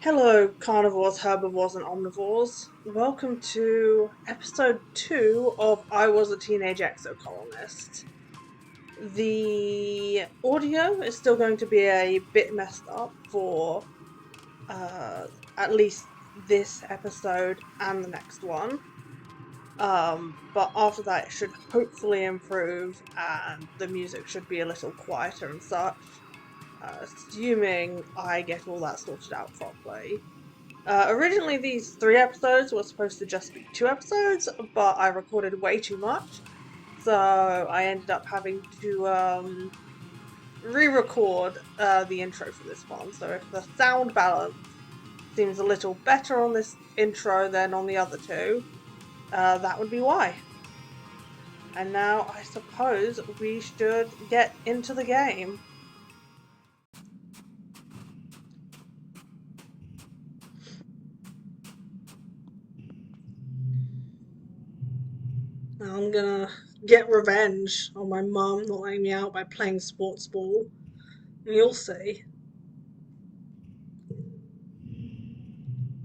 Hello, carnivores, herbivores, and omnivores. Welcome to episode 2 of I Was a Teenage Exocolonist. The audio is still going to be a bit messed up for uh, at least this episode and the next one. But after that, it should hopefully improve and the music should be a little quieter and such, assuming I get all that sorted out properly. Originally, these 3 episodes were supposed to just be 2 episodes, but I recorded way too much, so I ended up having to re-record the intro for this one. So if the sound balance seems a little better on this intro than on the other two, that would be why. And now I suppose we should get into the game. Now I'm gonna get revenge on my mum not letting me out by playing Sportsball. You'll see.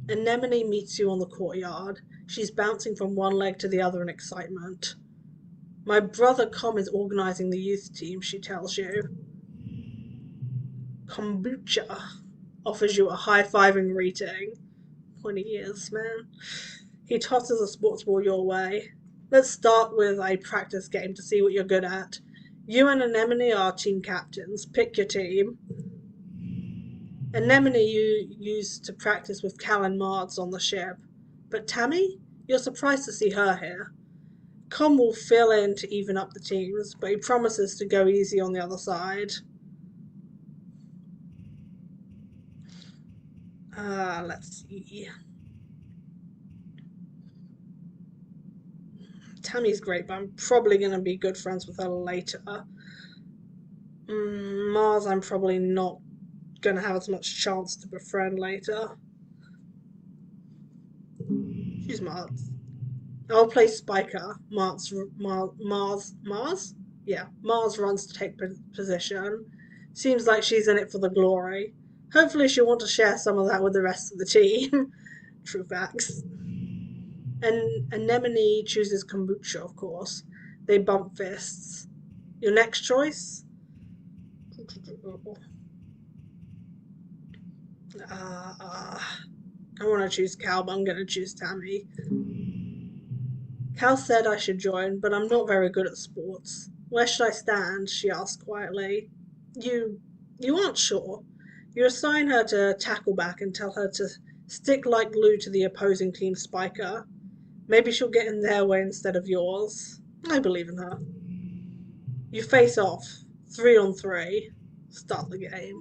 Anemone meets you on the courtyard. She's bouncing from one leg to the other in excitement. My brother Com is organising the youth team, she tells you. Kombucha offers you a high-fiving greeting. 20 years, man. He tosses a sports ball your way. Let's start with a practice game to see what you're good at. You and Anemone are team captains. Pick your team. Anemone you used to practice with Cal and Mards on the ship. But Tammy? You're surprised to see her here. Com will fill in to even up the teams, but he promises to go easy on the other side. Let's see. Tammy's great, but I'm probably going to be good friends with her later. Mars, I'm probably not going to have as much chance to befriend later. She's Mars. I'll play Spiker. Mars? Yeah, Mars runs to take position. Seems like she's in it for the glory. Hopefully she'll want to share some of that with the rest of the team. True facts. And Anemone chooses kombucha, of course. They bump fists. Your next choice? I want to choose Cal, but I'm going to choose Tammy. Cal said I should join, but I'm not very good at sports. Where should I stand? She asked quietly. You you aren't sure. You assign her to tackleback and tell her to stick like glue to the opposing team's spiker. Maybe she'll get in their way instead of yours. I believe in her. You face off, 3-on-3. Start the game.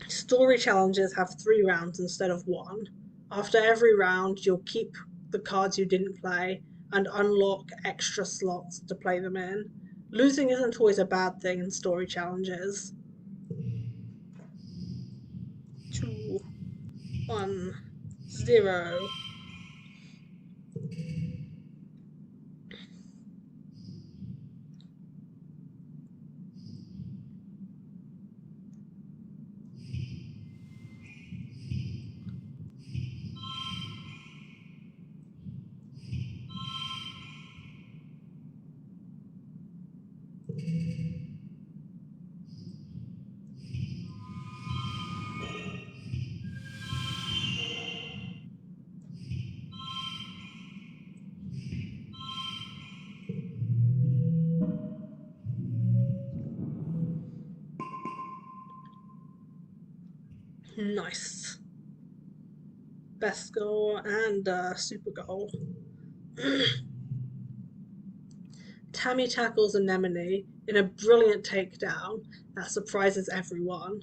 Story challenges have 3 rounds instead of one. After every round, you'll keep the cards you didn't play and unlock extra slots to play them in. Losing isn't always a bad thing in story challenges. 2, 1, 0. Nice. Best goal and super goal. Tammy tackles Anemone in a brilliant takedown that surprises everyone.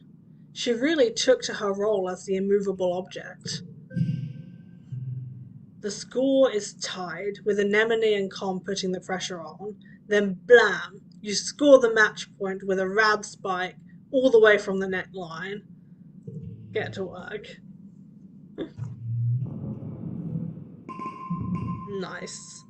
She really took to her role as the immovable object. The score is tied, with Anemone and Com putting the pressure on. Then blam! You score the match point with a rad spike all the way from the net line. Get to work. Nice.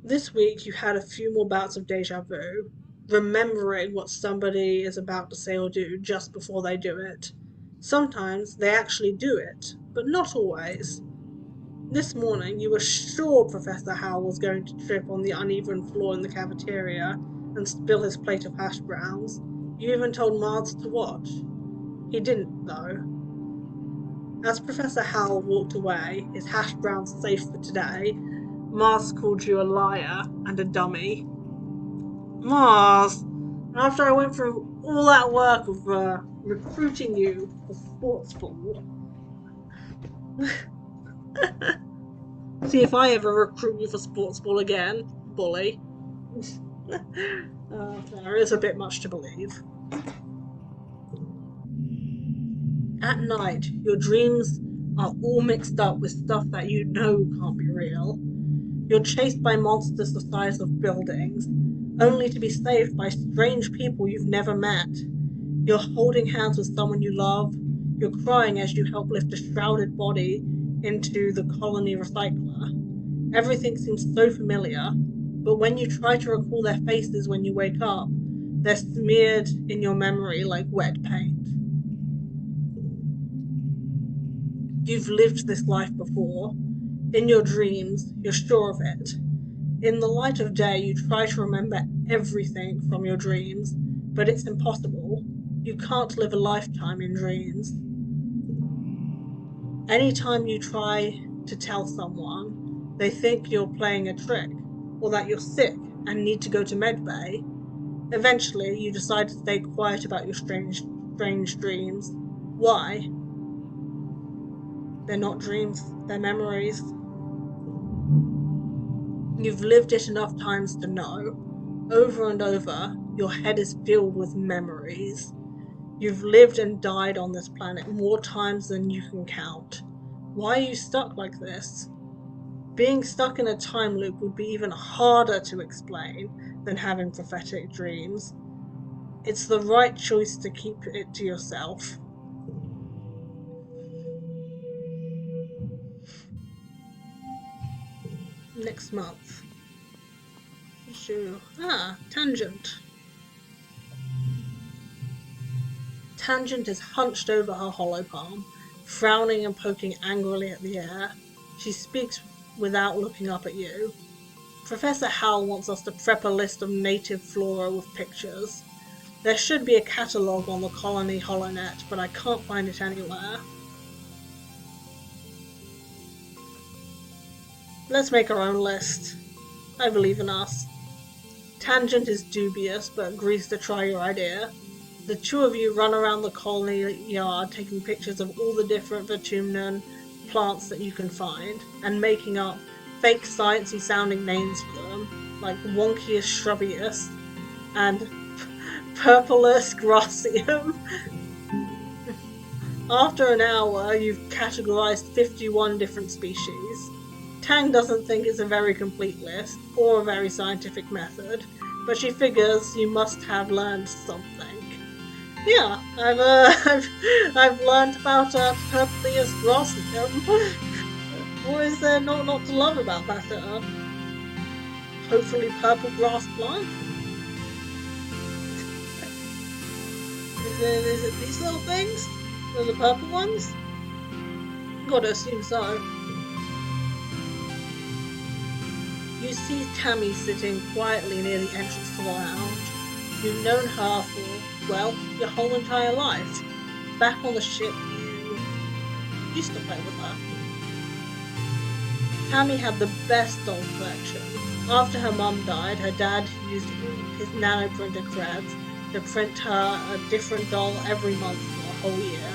This week you had a few more bouts of deja vu, remembering what somebody is about to say or do just before they do it. Sometimes they actually do it, but not always. This morning you were sure Professor Howell was going to trip on the uneven floor in the cafeteria and spill his plate of hash browns. You even told Miles to watch. He didn't, though. As Professor Howell walked away, his hash browns safe for today, Mars called you a liar and a dummy. Mars, after I went through all that work of recruiting you for Sportsball, see if I ever recruit you for Sportsball again, bully. There is a bit much to believe. At night, your dreams are all mixed up with stuff that you know can't be real. You're chased by monsters the size of buildings, only to be saved by strange people you've never met. You're holding hands with someone you love. You're crying as you help lift a shrouded body into the colony recycler. Everything seems so familiar, but when you try to recall their faces when you wake up, they're smeared in your memory like wet paint. You've lived this life before. In your dreams, you're sure of it. In the light of day, you try to remember everything from your dreams, but it's impossible. You can't live a lifetime in dreams. Anytime you try to tell someone, they think you're playing a trick, or that you're sick and need to go to medbay. Eventually, you decide to stay quiet about your strange dreams. Why? They're not dreams, they're memories. You've lived it enough times to know. Over and over, your head is filled with memories. You've lived and died on this planet more times than you can count. Why are you stuck like this? Being stuck in a time loop would be even harder to explain than having prophetic dreams. It's the right choice to keep it to yourself. Next month. Tangent. Tangent is hunched over her hollow palm, frowning and poking angrily at the air. She speaks without looking up at you. Professor Howell wants us to prep a list of native flora with pictures. There should be a catalogue on the colony holonet, but I can't find it anywhere. Let's make our own list. I believe in us. Tangent is dubious, but agrees to try your idea. The two of you run around the colony yard taking pictures of all the different Vertumnalia plants that you can find, and making up fake sciencey sounding names for them, like Wonkiest Shrubbiest and Purpleus Grassium. After an hour, you've categorized 51 different species. Tang doesn't think it's a very complete list, or a very scientific method, but she figures you must have learned something. Yeah, I've learned about Purpleus Grassium. What is there not to love about that? Hopefully purple grass plant? Is it these little things? They're the purple ones? Gotta assume so. You see Tammy sitting quietly near the entrance to the lounge. You've known her for, well, your whole entire life. Back on the ship, you used to play with her. Tammy had the best doll collection. After her mum died, her dad used his nanoprinter creds to print her a different doll every month for a whole year.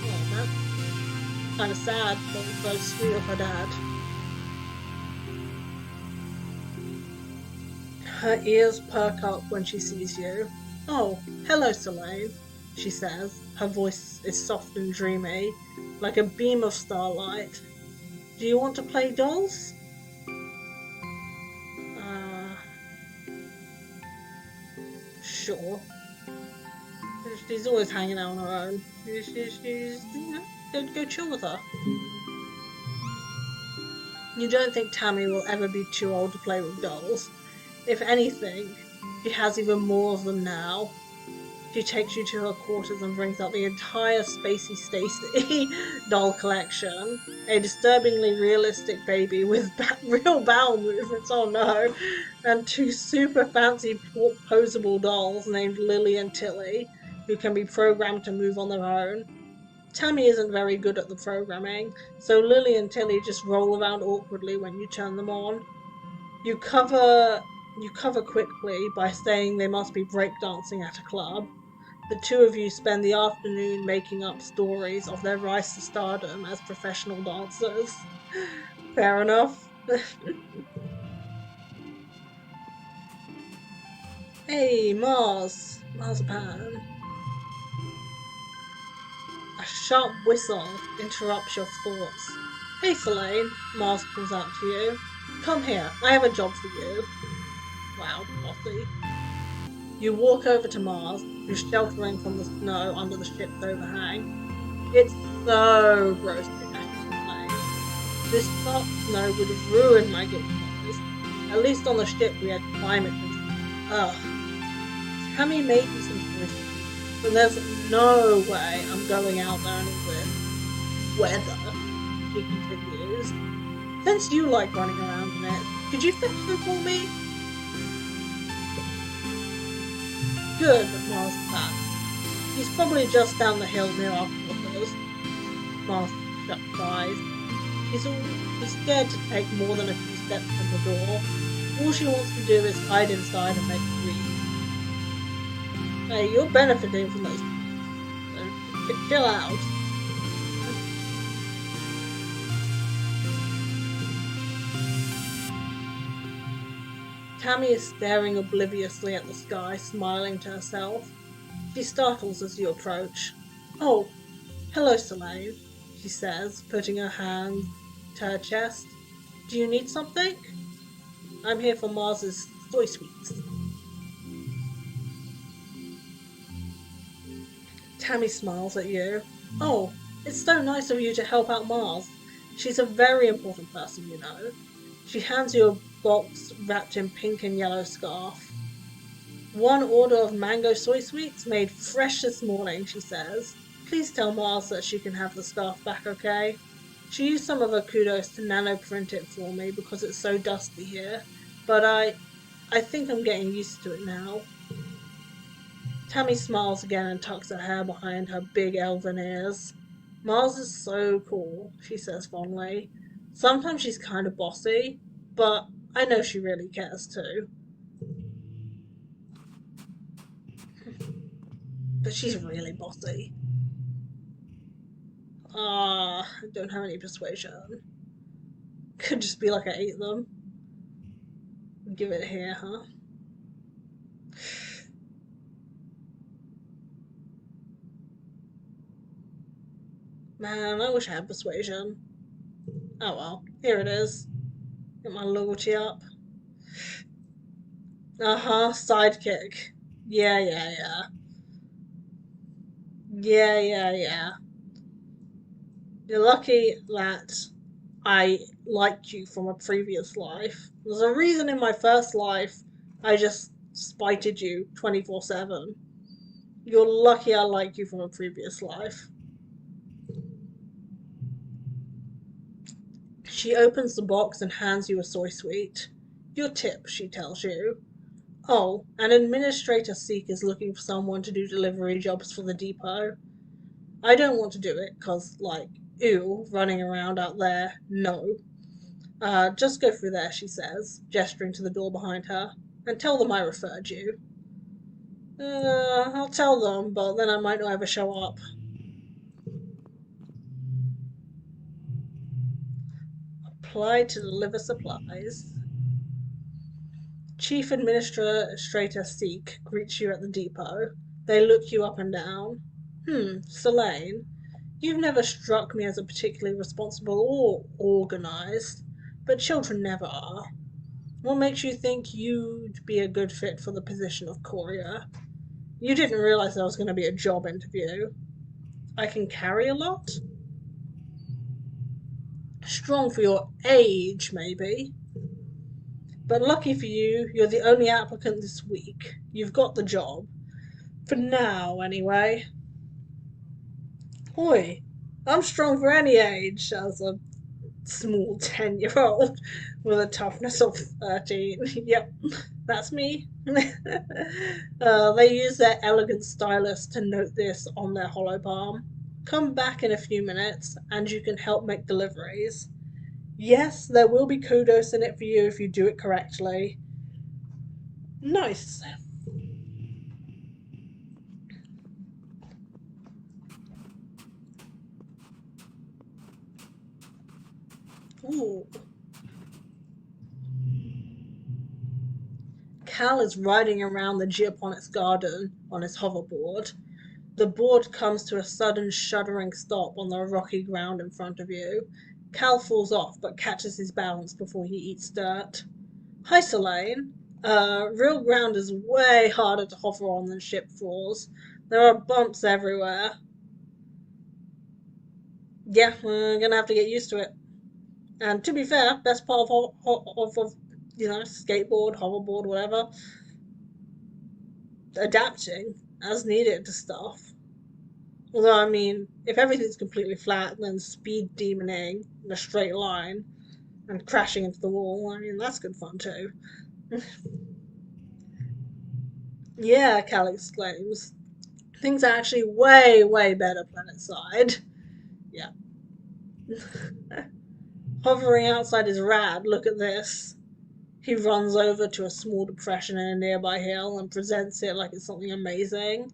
Oh, that's kind of sad, but so sweet of her dad. Her ears perk up when she sees you. Oh, hello, Selene, she says. Her voice is soft and dreamy, like a beam of starlight. Do you want to play dolls? Sure. She's always hanging out on her own. She's go chill with her. You don't think Tammy will ever be too old to play with dolls. If anything, she has even more of them now. She takes you to her quarters and brings out the entire Spacey Stacy doll collection. A disturbingly realistic baby with real bowel movements, oh no, and two super fancy posable dolls named Lily and Tilly, who can be programmed to move on their own. Tammy isn't very good at the programming, so Lily and Tilly just roll around awkwardly when you turn them on. You cover quickly by saying they must be breakdancing at a club. The two of you spend the afternoon making up stories of their rise to stardom as professional dancers. Fair enough. Hey, Mars. Marzipan. A sharp whistle interrupts your thoughts. Hey, Selene, Mars calls out to you. Come here, I have a job for you. Wow, bossy. You walk over to Mars, who's sheltering from the snow under the ship's overhang. It's so gross to complain. This dark snow would have ruined my good clothes. At least on the ship we had climate control. Ugh. Tammy made me some choices, but there's no way I'm going out there in all this weather, she continues. Since you like running around in it, could you fetch them for me? Good, Mars back. He's probably just down the hill near our quarters. Mars shut his eyes. He's scared to take more than a few steps from the door. All she wants to do is hide inside and make a breathe. Hey, you're benefiting from those things, so chill out. Tammy is staring obliviously at the sky, smiling to herself. She startles as you approach. Oh, hello, Selene, she says, putting her hand to her chest. Do you need something? I'm here for Mars's soy sweets. Tammy smiles at you. Oh, it's so nice of you to help out Mars. She's a very important person, you know. She hands you a box wrapped in pink and yellow scarf. One order of mango soy sweets made fresh this morning, she says. Please tell Mars that she can have the scarf back, okay? She used some of her kudos to nanoprint it for me because it's so dusty here, but I think I'm getting used to it now. Tammy smiles again and tucks her hair behind her big elven ears. Mars is so cool, she says fondly. Sometimes she's kind of bossy, but I know she really cares too. But she's really bossy. I don't have any persuasion. Could just be like I ate them. Give it here, huh? Man, I wish I had persuasion. Oh well, here it is. Get my loyalty up. Sidekick. Yeah, yeah, yeah. Yeah, yeah, yeah. You're lucky that I liked you from a previous life. There's a reason in my first life I just spited you 24/7. You're lucky I liked you from a previous life. She opens the box and hands you a soy sweet. Your tip, she tells you. Oh, an administrator seek is looking for someone to do delivery jobs for the depot. I don't want to do it, cause, like, ew, running around out there, no. Just go through there, she says, gesturing to the door behind her, and tell them I referred you. I'll tell them, but then I might not ever show up. Apply to deliver supplies. Chief Administrator Seek greets you at the depot. They look you up and down. Selene, you've never struck me as a particularly responsible or organized, but children never are. What makes you think you'd be a good fit for the position of courier? You didn't realize there was going to be a job interview. I can carry a lot? Strong for your age, maybe. But lucky for you, you're the only applicant this week. You've got the job. For now, anyway. Oi, I'm strong for any age, as a small 10-year-old with a toughness of 13. Yep, that's me. They use their elegant stylus to note this on their hollow palm. Come back in a few minutes and you can help make deliveries. Yes, there will be kudos in it for you if you do it correctly. Nice. Ooh. Cal is riding around the geoponics garden on his hoverboard. The board comes to a sudden shuddering stop on the rocky ground in front of you. Cal falls off but catches his balance before he eats dirt. Hi, Selene. Real ground is way harder to hover on than ship floors. There are bumps everywhere. Yeah, we're gonna have to get used to it. And to be fair, best part of skateboard, hoverboard, whatever, adapting as needed to stuff. Although, I mean, if everything's completely flat, then speed demoning in a straight line and crashing into the wall, I mean, that's good fun too. Yeah, Cal exclaims. Things are actually way, way better planet side. Yeah. Hovering outside is rad, look at this. He runs over to a small depression in a nearby hill and presents it like it's something amazing.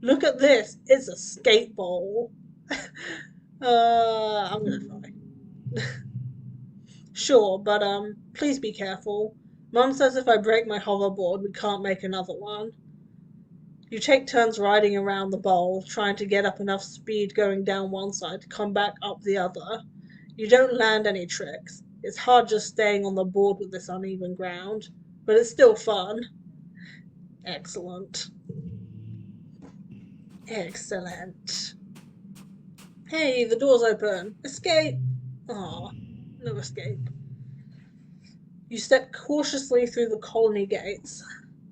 Look at this, it's a skate bowl. I'm gonna try. Sure, but please be careful. Mum says if I break my hoverboard, we can't make another one. You take turns riding around the bowl, trying to get up enough speed going down one side to come back up the other. You don't land any tricks. It's hard just staying on the board with this uneven ground, but it's still fun. Excellent. Excellent. Hey, the door's open. Escape! Aw, no escape. You step cautiously through the colony gates.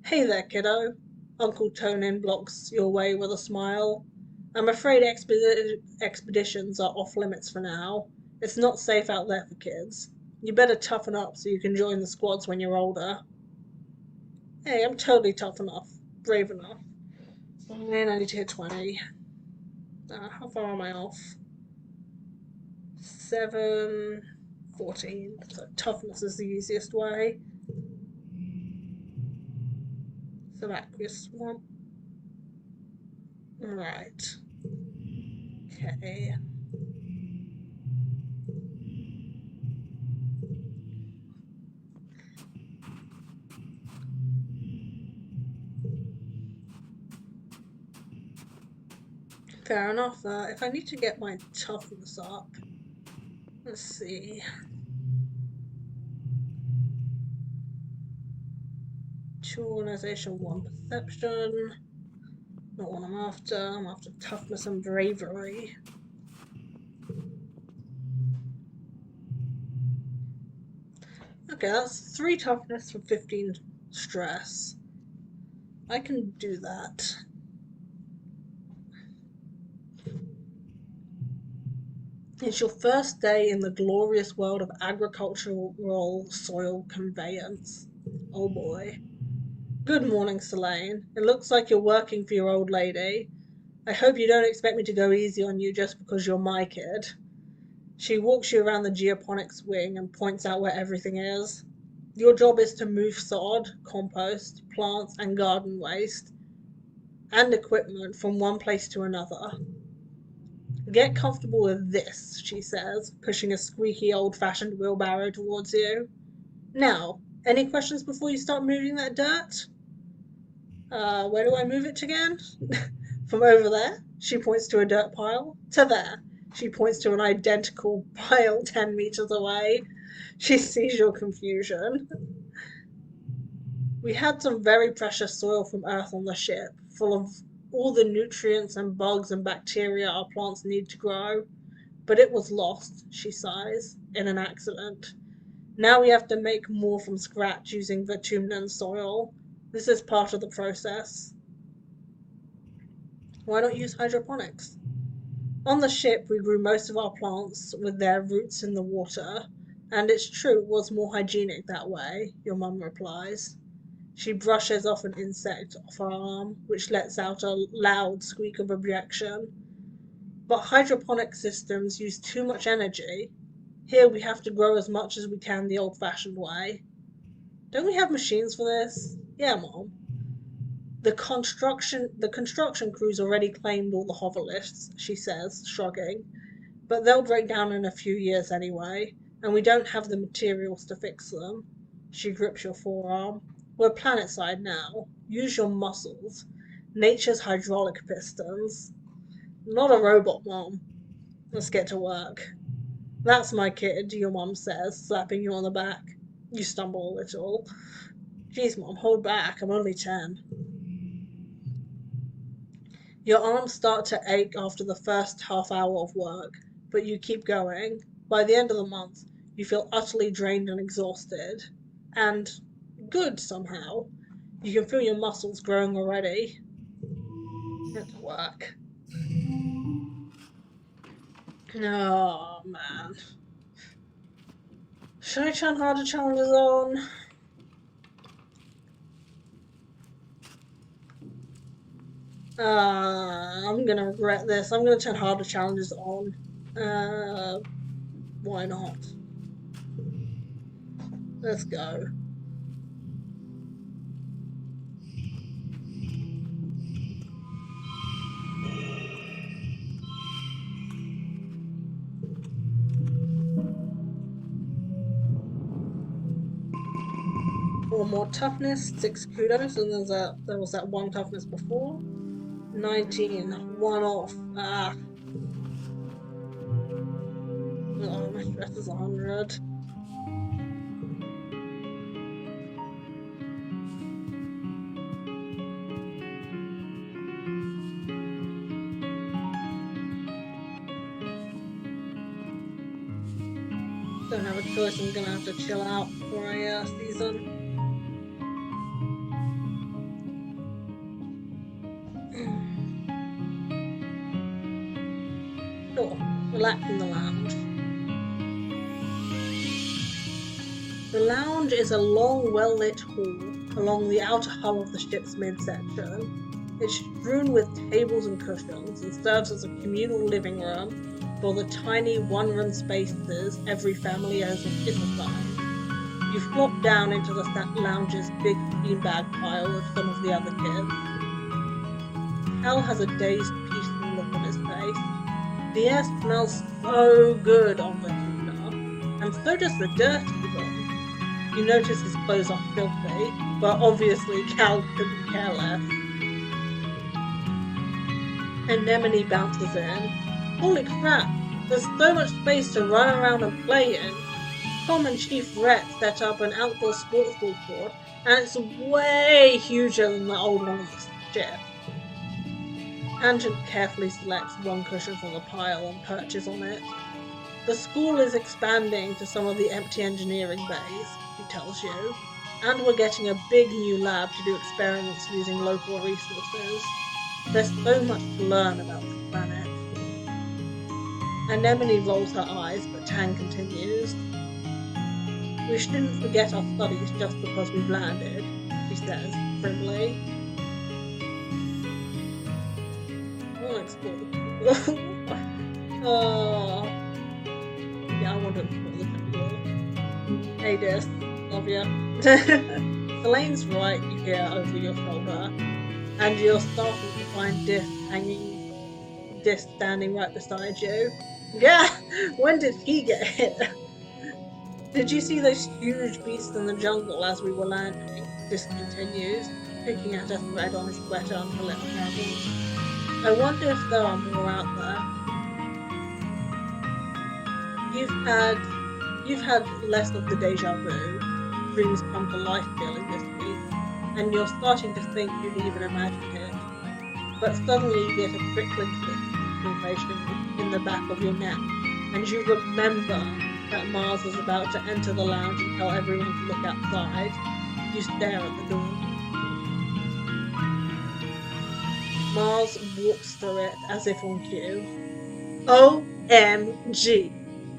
Hey there, kiddo. Uncle Tonin blocks your way with a smile. I'm afraid expeditions are off limits for now. It's not safe out there for kids. You better toughen up so you can join the squads when you're older. Hey, I'm totally tough enough. Brave enough. And I need to hit 20. How far am I off? 7, 14. So toughness is the easiest way. So aqueous swamp. Right. Okay. Fair enough. If I need to get my toughness up, let's see. 2 organization, 1 perception. Not what I'm after. I'm after toughness and bravery. Okay, that's 3 toughness for 15 stress. I can do that. It's your first day in the glorious world of agricultural soil conveyance. Oh boy. Good morning, Selene. It looks like you're working for your old lady. I hope you don't expect me to go easy on you just because you're my kid. She walks you around the geoponics wing and points out where everything is. Your job is to move sod, compost, plants, and garden waste and equipment from one place to another. Get comfortable with this, she says, pushing a squeaky old-fashioned wheelbarrow towards you. Now, any questions before you start moving that dirt? Where do I move it again? From over there, she points to a dirt pile, to there. She points to an identical pile 10 meters away. She sees your confusion. We had some very precious soil from Earth on the ship, full of all the nutrients and bugs and bacteria our plants need to grow. But it was lost, she sighs, in an accident. Now we have to make more from scratch using Vertumnalia soil. This is part of the process. Why not use hydroponics? On the ship, we grew most of our plants with their roots in the water, and it's true it was more hygienic that way, your mum replies. She brushes off an insect off her arm, which lets out a loud squeak of objection. But hydroponic systems use too much energy. Here we have to grow as much as we can the old-fashioned way. Don't we have machines for this? Yeah, Mom. The construction crew's already claimed all the hovelists, she says, shrugging. But they'll break down in a few years anyway, and we don't have the materials to fix them. She grips your forearm. We're planetside now. Use your muscles. Nature's hydraulic pistons. Not a robot, Mom. Let's get to work. That's my kid, your mum says, slapping you on the back. You stumble a little. Geez, Mom, hold back. I'm only 10. Your arms start to ache after the first half hour of work, but you keep going. By the end of the month, you feel utterly drained and exhausted. And good, somehow. You can feel your muscles growing already. Get to work. Oh, man. Should I turn harder challenges on? I'm gonna regret this. I'm gonna turn harder challenges on. Why not? Let's go. Four more toughness, 6 kudos, and there was that 1 toughness before. 19, 1 off. Oh, my stress is 100. Don't have a choice, I'm gonna have to chill out for a season. Sure, relax in the lounge. The lounge is a long, well-lit hall along the outer hull of the ship's midsection. It's strewn with tables and cushions and serves as a communal living room for the tiny one-room spaces every family is assigned. You flop down into the lounge's big beanbag pile with some of the other kids. Hal has a dazed, peaceful look on his face. The air smells so good on the tuna, and so does the dirt even. You notice his clothes are filthy, but obviously Cal couldn't care less. Anemone bounces in. Holy crap, there's so much space to run around and play in. Tom and Chief Rhett set up an outdoor sportsball court, and it's way huger than the old one on the ship. Tangent carefully selects one cushion from the pile and perches on it. The school is expanding to some of the empty engineering bays, he tells you, and we're getting a big new lab to do experiments using local resources. There's so much to learn about this planet. Anemone rolls her eyes, but Tang continues. We shouldn't forget our studies just because we've landed, he says, primly. I want to explore the jungle. Oh. Yeah, I want to explore the jungle. Hey, Dis, love ya. Elaine's right, you hear over your shoulder, and you're starting to find Dis standing right beside you. Yeah, when did he get hit? Did you see those huge beasts in the jungle as we were landing? Dis continues, picking at a thread on his sweater until it unravels. I wonder if there are more out there. You've had less of the deja vu, dreams come to life feeling this week, and you're starting to think you've even imagined it. But suddenly you get a prickling sensation in the back of your neck, and you remember that Mars is about to enter the lounge and tell everyone to look outside. You stare at the door. Mars walks through it as if on cue. OMG!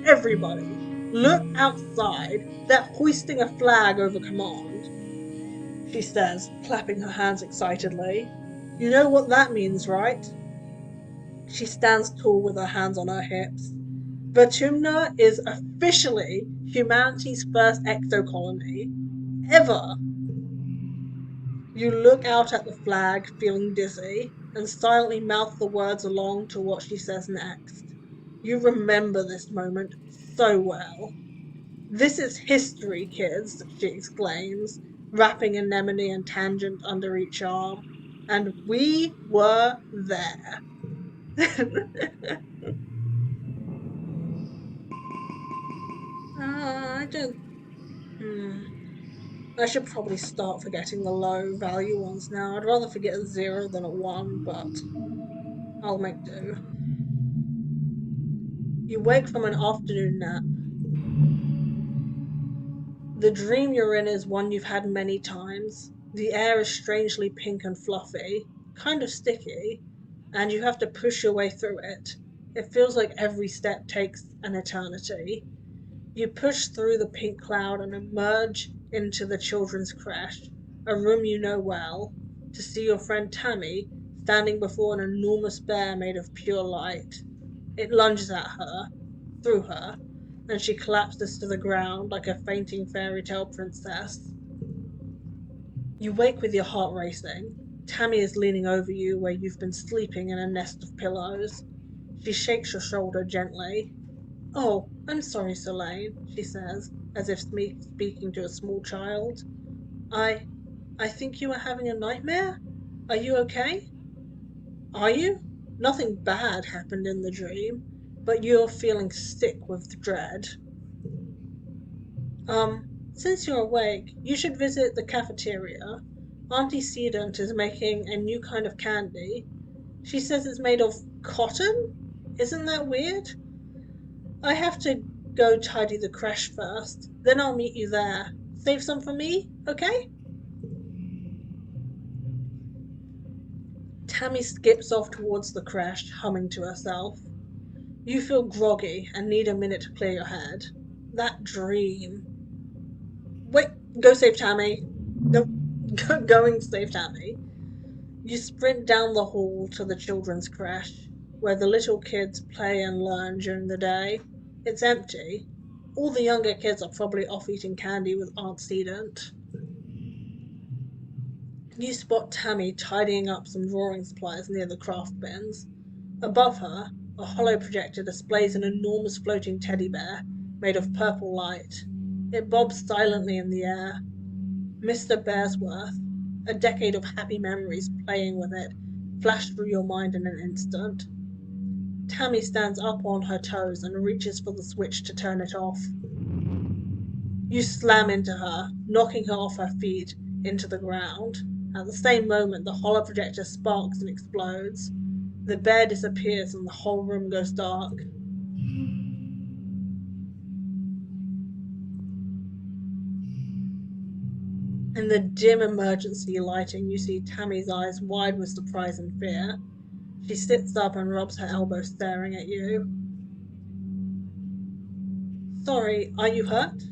Everybody, look outside! They're hoisting a flag over command, she says, clapping her hands excitedly. You know what that means, right? She stands tall with her hands on her hips. Vertumnalia is officially humanity's first exocolony ever. You look out at the flag, feeling dizzy, and silently mouth the words along to what she says next. You remember this moment so well. This is history, kids, she exclaims, wrapping Anemone and Tangent under each arm. And we were there. I don't. I should probably start forgetting the low value ones now. I'd rather forget a 0 than a 1, but I'll make do. You wake from an afternoon nap. The dream you're in is one you've had many times. The air is strangely pink and fluffy, kind of sticky, and you have to push your way through it. It feels like every step takes an eternity. You push through the pink cloud and emerge into the children's creche, a room you know well, to see your friend Tammy standing before an enormous bear made of pure light. It lunges at her, through her, and she collapses to the ground like a fainting fairy tale princess. You wake with your heart racing. Tammy is leaning over you where you've been sleeping in a nest of pillows. She shakes your shoulder gently. Oh, I'm sorry, Soleil, she says, as if speaking to a small child. I think you are having a nightmare? Are you okay? Are you? Nothing bad happened in the dream, but you're feeling sick with dread. Since you're awake, you should visit the cafeteria. Auntie Sedent is making a new kind of candy. She says it's made of cotton? Isn't that weird? I have to go tidy the creche first. Then I'll meet you there. Save some for me, okay? Tammy skips off towards the creche, humming to herself. You feel groggy and need a minute to clear your head. That dream. Wait, go save Tammy. No, going to save Tammy. You sprint down the hall to the children's creche, where the little kids play and learn during the day. It's empty. All the younger kids are probably off eating candy with Aunt Sedent. You spot Tammy tidying up some drawing supplies near the craft bins. Above her, a hollow projector displays an enormous floating teddy bear made of purple light. It bobs silently in the air. Mr. Bearsworth, a decade of happy memories playing with it, flashed through your mind in an instant. Tammy stands up on her toes and reaches for the switch to turn it off. You slam into her, knocking her off her feet into the ground. At the same moment, the hollow projector sparks and explodes. The bear disappears and the whole room goes dark. In the dim emergency lighting, you see Tammy's eyes wide with surprise and fear. She sits up and rubs her elbow, staring at you. Sorry, are you hurt?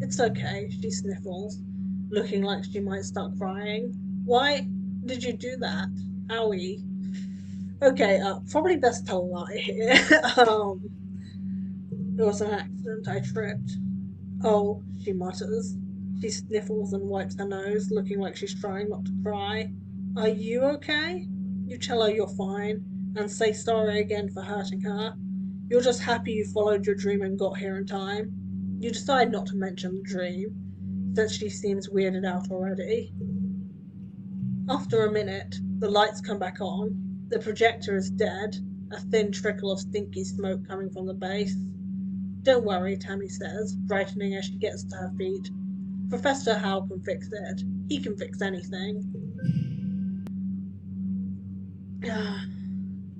It's okay, she sniffles, looking like she might start crying. Why did you do that? Owie. Okay, probably best to lie here. It was an accident, I tripped. Oh, she mutters. She sniffles and wipes her nose, looking like she's trying not to cry. Are you okay? You tell her you're fine, and say sorry again for hurting her. You're just happy you followed your dream and got here in time. You decide not to mention the dream, since she seems weirded out already. After a minute, the lights come back on. The projector is dead, a thin trickle of stinky smoke coming from the base. Don't worry, Tammy says, brightening as she gets to her feet. Professor Howe can fix it. He can fix anything.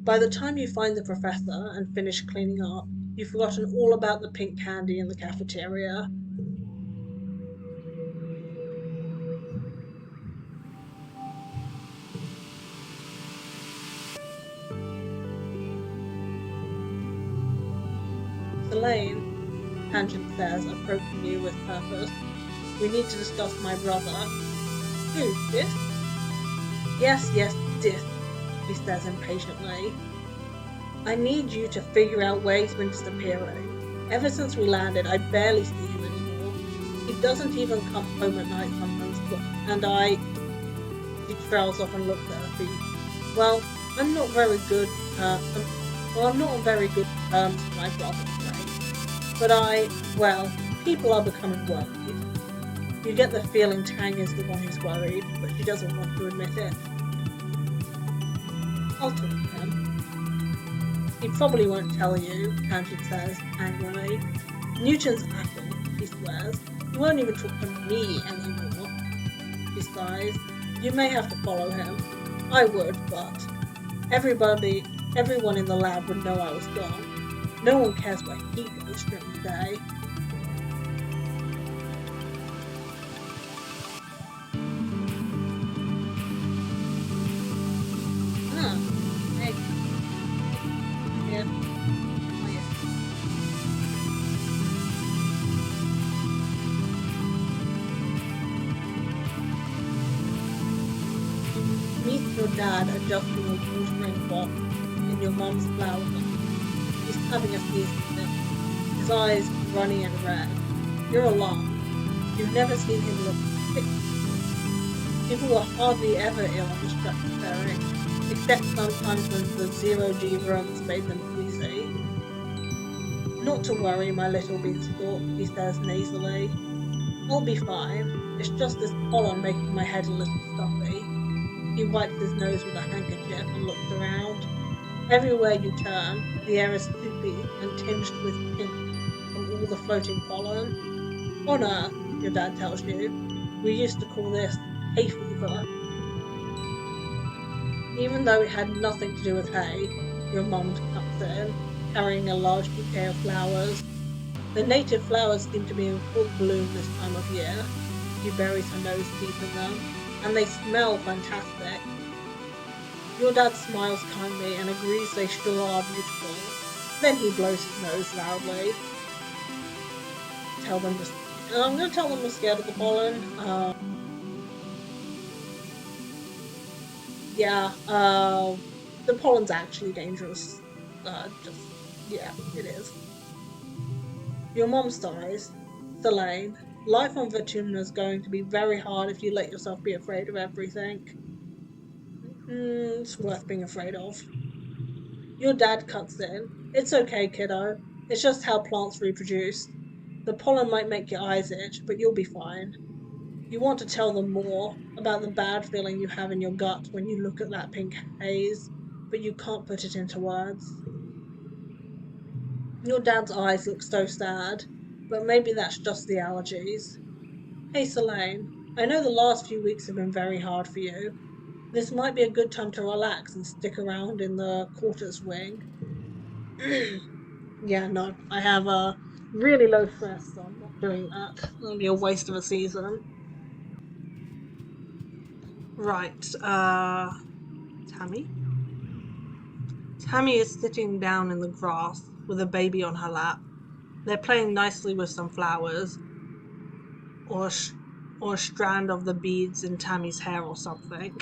By the time you find the professor and finish cleaning up, You've forgotten all about the pink candy in the cafeteria. Selene, Tangent says, approaching you with purpose. We need to discuss my brother. Who, Dis? Yes, Dis, he says impatiently. I need you to figure out where he's been disappearing. Ever since we landed, I barely see him anymore. He doesn't even come home at night sometimes, and she trails off and looks at her feet. Well, I'm not very good, I'm not on very good terms with my brother today. But people are becoming worried. You get the feeling Tang is the one who's worried, but she doesn't want to admit it. I'll talk to him. He probably won't tell you, Tangent says, angrily. Newton's apple, he swears. He won't even talk to me anymore. He sighs. You may have to follow him. I would, but everyone in the lab would know I was gone. No one cares where he goes during the day. Hey. Yeah. Oh, yeah. Meet your dad adjusting a watering pot in your mom's flower garden. He's having a feast with it. His eyes runny and red. You're alarmed. You've never seen him look sick before. People were hardly ever ill on the stretch of ferry, except sometimes when the zero-G runs made them queasy. Not to worry, my little beanstalk, he says nasally. I'll be fine. It's just this pollen making my head a little stuffy. He wipes his nose with a handkerchief and looks around. Everywhere you turn, the air is soupy and tinged with pink from all the floating pollen. On Earth, your dad tells you, we used to call this hay fever. Even though it had nothing to do with hay, your mum cuts in, carrying a large bouquet of flowers. The native flowers seem to be in full bloom this time of year. She buries her nose deep in them, and they smell fantastic. Your dad smiles kindly and agrees they sure are beautiful. Then he blows his nose loudly. I'm going to tell them we're scared of the pollen. The pollen's actually dangerous. It is. Your mom sighs. Selene, life on Vertumnalia is going to be very hard if you let yourself be afraid of everything. It's worth being afraid of. Your dad cuts in. It's okay, kiddo. It's just how plants reproduce. The pollen might make your eyes itch, but you'll be fine. You want to tell them more about the bad feeling you have in your gut when you look at that pink haze, but you can't put it into words. Your dad's eyes look so sad, but maybe that's just the allergies. Hey, Selene, I know the last few weeks have been very hard for you. This might be a good time to relax and stick around in the quarters wing. Yeah, no, I have a really low stress, so I'm not doing that. It'll be a waste of a season. Right, Tammy? Tammy is sitting down in the grass with a baby on her lap. They're playing nicely with some flowers, or a strand of the beads in Tammy's hair or something.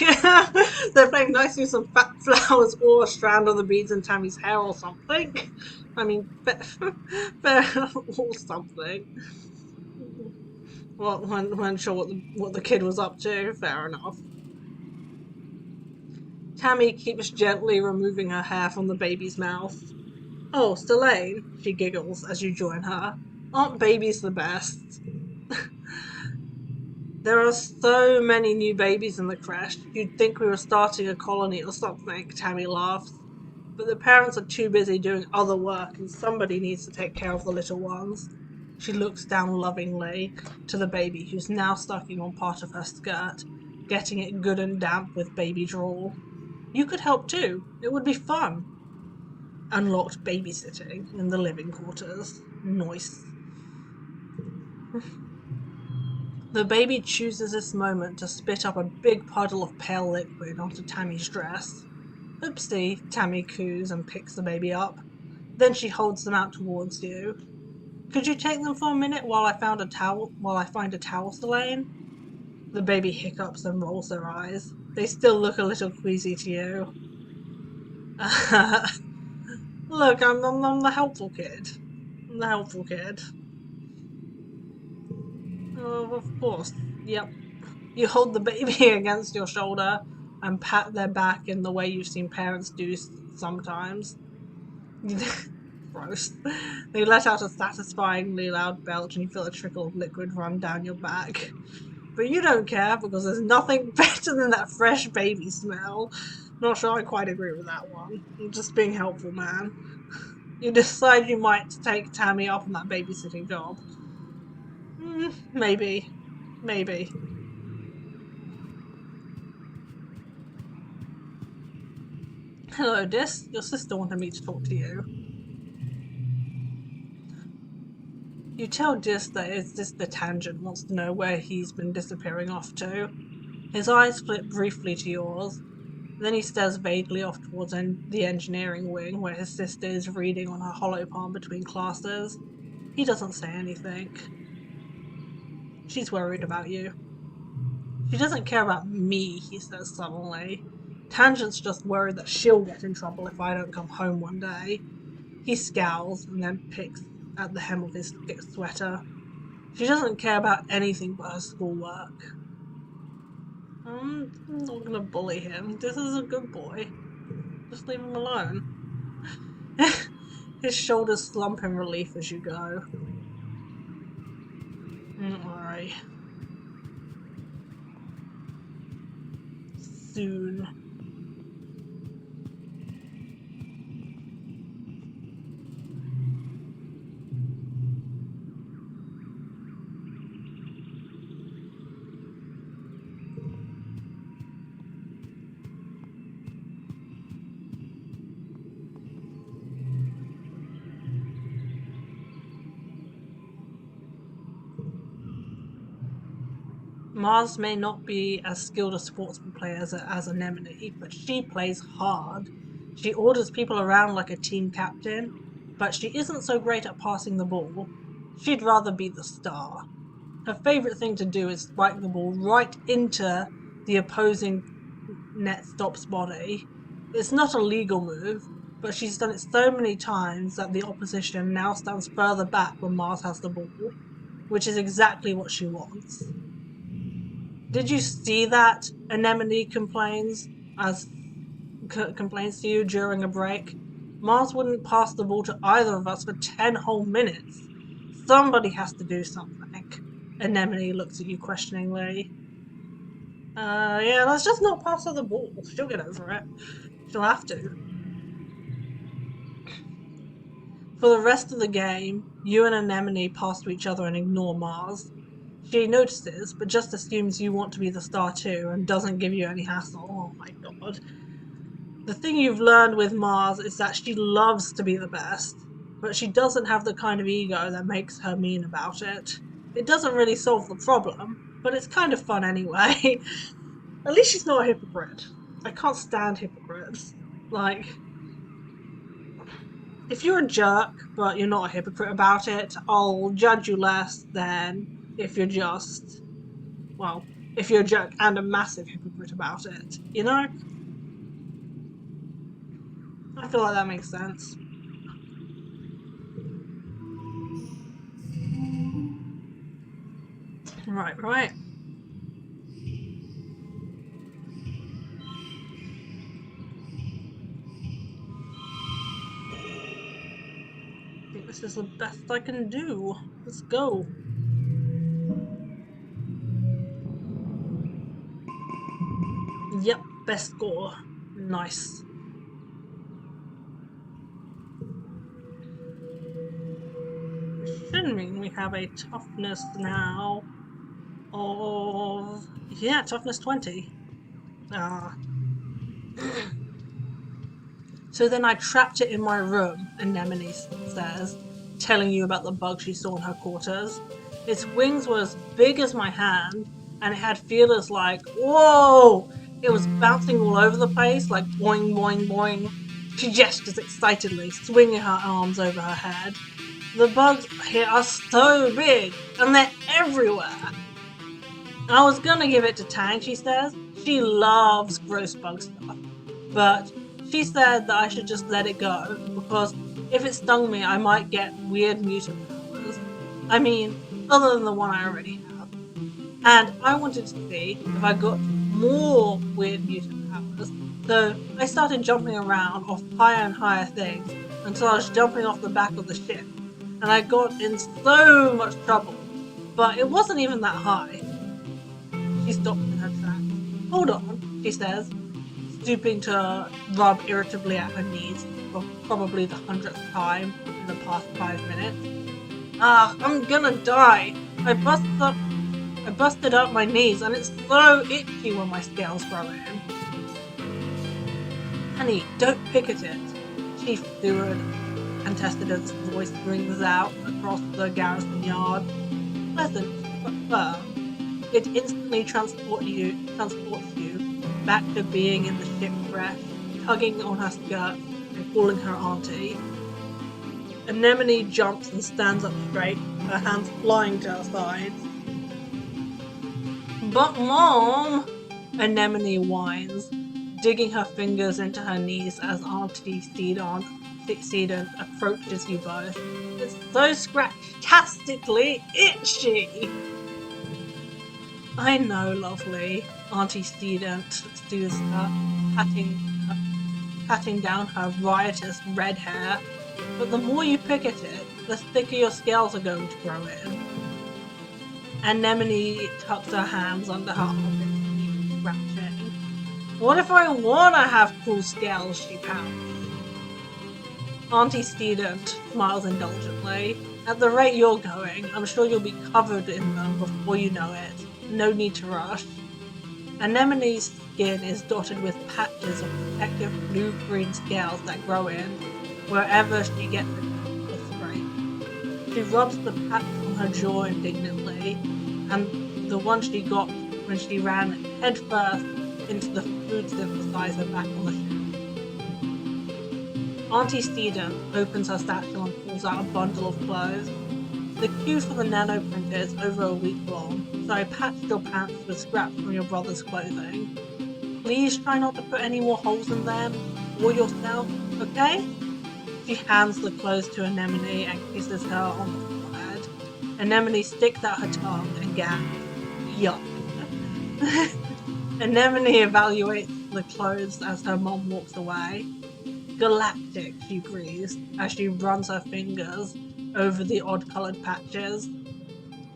They're playing nicely with some fat flowers or a strand of the beads in Tammy's hair or something. I mean, or something. Well, when sure what the kid was up to, fair enough. Tammy keeps gently removing her hair from the baby's mouth. Oh, Selene, she giggles as you join her. Aren't babies the best? There are so many new babies in the creche, you'd think we were starting a colony or something, Tammy laughs. But the parents are too busy doing other work and somebody needs to take care of the little ones. She looks down lovingly to the baby who's now sucking on part of her skirt, getting it good and damp with baby drool. You could help too. It would be fun. unlocked babysitting in the living quarters. Nice. The baby chooses this moment to spit up a big puddle of pale liquid onto Tammy's dress. Oopsie, Tammy coos and picks the baby up. Then she holds them out towards you. Could you take them for a minute while I find a towel, Selene? The baby hiccups and rolls their eyes. They still look a little queasy to you. Look, I'm the helpful kid. I'm the helpful kid. Oh, of course. Yep. You hold the baby against your shoulder and pat their back in the way you've seen parents do sometimes. Gross. They let out a satisfyingly loud belch and you feel a trickle of liquid run down your back. But you don't care because there's nothing better than that fresh baby smell. Not sure I quite agree with that one. I'm just being helpful, man. You decide you might take Tammy up on that babysitting job. Maybe. Maybe. Hello, Dis. Your sister wanted me to talk to you. You tell Dis that it's just the tangent wants to know where he's been disappearing off to. His eyes flip briefly to yours. Then he stares vaguely off towards the engineering wing where his sister is reading on her hollow palm between classes. He doesn't say anything. She's worried about you. She doesn't care about me, he says suddenly. Tangent's just worried that she'll get in trouble if I don't come home one day. He scowls and then picks at the hem of his sweater. She doesn't care about anything but her schoolwork. I'm not gonna bully him. This is a good boy. Just leave him alone. His shoulders slump in relief as you go. Don't worry. Soon. Mars may not be as skilled a sportsball player as Anemone, but she plays hard. She orders people around like a team captain, but she isn't so great at passing the ball. She'd rather be the star. Her favourite thing to do is spike the ball right into the opposing net stop's body. It's not a legal move, but she's done it so many times that the opposition now stands further back when Mars has the ball, which is exactly what she wants. Did you see that? Anemone complains to you during a break. Mars wouldn't pass the ball to either of us for 10 whole minutes. Somebody has to do something. Anemone looks at you questioningly. Yeah, let's just not pass her the ball. She'll get over it. She'll have to. For the rest of the game, you and Anemone pass to each other and ignore Mars. She notices, but just assumes you want to be the star too and doesn't give you any hassle. Oh my god. The thing you've learned with Mars is that she loves to be the best, but she doesn't have the kind of ego that makes her mean about it. It doesn't really solve the problem, but it's kind of fun anyway. At least she's not a hypocrite. I can't stand hypocrites. Like, if you're a jerk, but you're not a hypocrite about it, I'll judge you less than if you're just, well, if you're a jerk and a massive hypocrite about it, you know? I feel like that makes sense. Right. I think this is the best I can do. Let's go. Yep, best score. Nice. Should mean we have a toughness now of, yeah, toughness 20. So then I trapped it in my room, Anemone says, telling you about the bug she saw in her quarters. Its wings were as big as my hand, and it had feelers like, whoa! It was bouncing all over the place, like boing, boing, boing. She gestures excitedly, swinging her arms over her head. The bugs here are so big, and they're everywhere. I was gonna give it to Tang, she says. She loves gross bug stuff. But she said that I should just let it go, because if it stung me, I might get weird mutant powers. I mean, other than the one I already have. And I wanted to see if I got more weird mutant powers. So I started jumping around off higher and higher things until I was jumping off the back of the ship. And I got in so much trouble. But it wasn't even that high. She stopped in her tracks. Hold on, she says, stooping to rub irritably at her knees for probably the 100th time in the past 5 minutes. I'm gonna die. I busted up my knees and it's so itchy when my scales grow in. Honey, don't pick at it, Chief Steward Antecedent's voice rings out across the garrison yard. Pleasant, but firm. It instantly transports you back to being in the ship fresh, tugging on her skirt and calling her auntie. Anemone jumps and stands up straight, her hands flying to her sides. But Mom, Anemone whines, digging her fingers into her knees as Auntie Sedon approaches you both. It's so scratch-tastically itchy! I know, lovely, Auntie Sedent soothes her, patting down her riotous red hair. But the more you pick at it, the thicker your scales are going to grow in. Anemone tucks her hands under her armpits and keeps scratching. What if I wanna have cool scales, she pouts. Auntie Sedent smiles indulgently. At the rate you're going, I'm sure you'll be covered in them before you know it. No need to rush. Anemone's skin is dotted with patches of protective blue-green scales that grow in wherever she gets a scrape. She rubs the patch on her jaw indignantly, and the one she got when she ran headfirst into the food synthesizer back on the ship. Auntie Steeden opens her satchel and pulls out a bundle of clothes. The queue for the nanoprint is over a week long, so I patched your pants with scraps from your brother's clothing. Please try not to put any more holes in them, or yourself, okay? She hands the clothes to Anemone and kisses her on the forehead. Anemone sticks out her tongue and gasps. Yuck. Anemone evaluates the clothes as her mom walks away. Galactic, she breathes, as she runs her fingers over the odd-coloured patches.